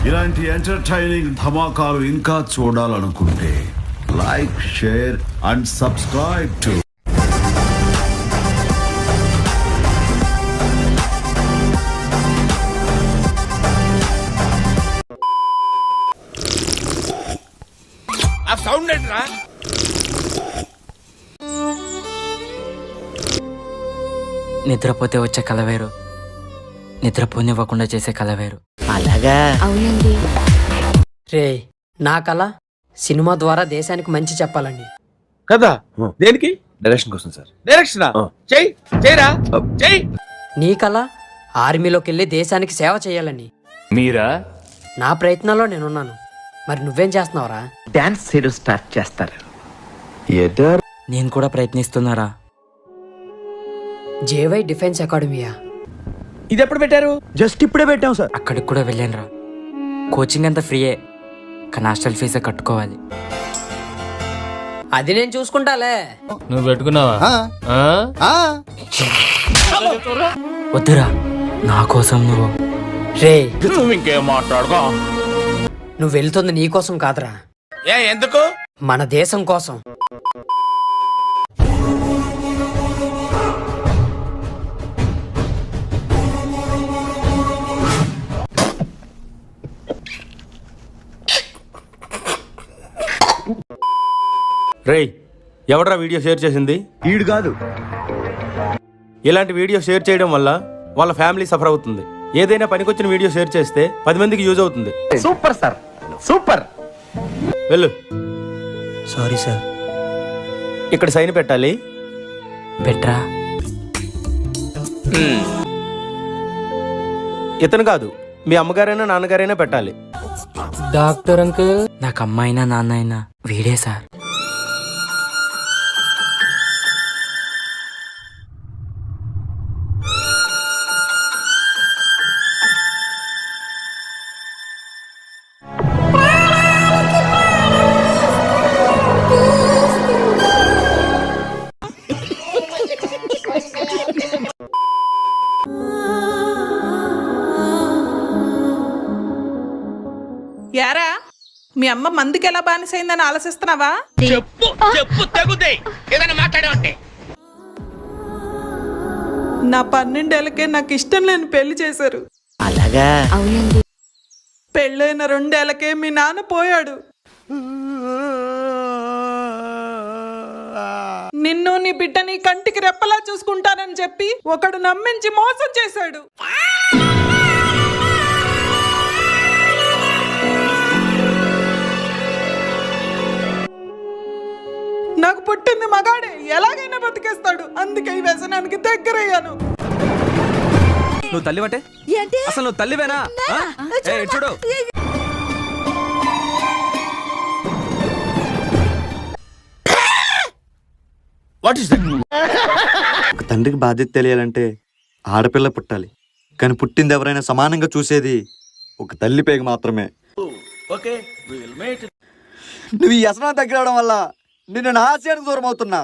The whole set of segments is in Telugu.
ఇలాంటి ఎంటర్టైనింగ్ ధమాకాలు ఇంకా చూడాలనుకుంటే like, share and subscribe to sound ఏంట్రా? నిద్రపోతే వచ్చే కల వేరు, నిద్రపోనివ్వకుండా చేసే కల వేరు. అలాగా? అవునండి. రే, నా కళ సినిమా ద్వారా దేశానికి మంచి చెప్పాలండి. కదా దేనికి? డైరెక్షన్ కోసం సార్. డైరెక్షన్ చేయరా చెయ్. నీ కళ ఆర్మీలోకి వెళ్ళి దేశానికి సేవ చేయాలని. మీరా? నా ప్రయత్నాల్లో నేనున్నాను. మరి నువ్వేం చేస్తున్నావురా? డాన్స్ చేయడం స్టార్ట్ చేస్తారు. నేను కూడా ప్రయత్నిస్తున్నారా? JY defence academia? ఇది ఎప్పుడు పెట్టారు? జస్ట్ ఇప్పుడే పెట్టాం సార్. అక్కడికి కూడా వెళ్ళానురా. కోచింగ్ అంతా ఫ్రీయే, కానీ హాస్టల్ ఫీజే కట్టుకోవాలి. అది నేను చూసుకుంటాలే. నువ్వు పెట్టుకున్నావా? వద్దురా, నా కోసం నువ్వు. రే, నువ్వు ఇంకేం మాట్లాడుకో. నువ్వు వెళ్తుంది నీ కోసం కాదురా, ఎందుకు? మన దేశం కోసం. రేయ్, ఎవడ్రా వీడియో షేర్ చేసింది? ఈడు కాదు. ఇలాంటి వీడియో షేర్ చేయడం వల్ల వాళ్ళ ఫ్యామిలీ సఫర్ అవుతుంది. ఏదైనా పనికొచ్చిన వీడియో షేర్ చేస్తే 10 మందికి యూజ్ అవుతుంది. Super sir, super. వెళ్ళు. Sorry sir. ఇక్కడ సైన్ పెట్టాలి. పెట్రా. ఇతను కాదు, మీ అమ్మగారైనా నాన్నగారైనా పెట్టాలి. డాక్టర్ అంకుల్, నాకు అమ్మ అయినా నాన్న అయినా వీడే సార్. యారా, మీ అమ్మ మందుకి ఎలా బానిసైందని ఆలోచిస్తున్నావా? చెప్పు చెప్పు తెగుదే. ఏదైనా మాట్లాడే. నా 12 ఏళ్ళకే నాకు ఇష్టం లేని పెళ్లి చేశారు. అలాగా? అవునండి. పెళ్ళైన 2 ఏళ్ళకే మీ నాన్న పోయాడు. నిన్ను నీ బిడ్డని కంటికి రెప్పలా చూసుకుంటానని చెప్పి ఒకడు నమ్మించి మోసం చేశాడు. నాకు పుట్టింది మగాడే, ఎలాగైనా బతికేస్తాడు. అందుకే ఈ వ్యసనానికి దగ్గరయ్యాను. నువ్వు తల్లివటే? అసలు నువ్వు తల్లివేనా? చూడు, వాట్ ఇస్ దట్? ఒక తండ్రికి బాధ్యత తెలియాలంటే ఆడపిల్ల పుట్టాలి, కానీ పుట్టింది ఎవరైనా సమానంగా చూసేది ఒక తల్లి పేగ మాత్రమే. నువ్వు ఈ వ్యసనం దగ్గర అవడం వల్ల నిన్ను నా ఆశయానికి దూరం అవుతున్నా.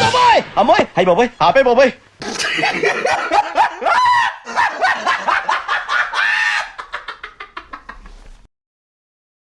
అమ్మాయి, అమ్మాయి, అయ్య బాబాయ్, ఆపే బాబాయ్.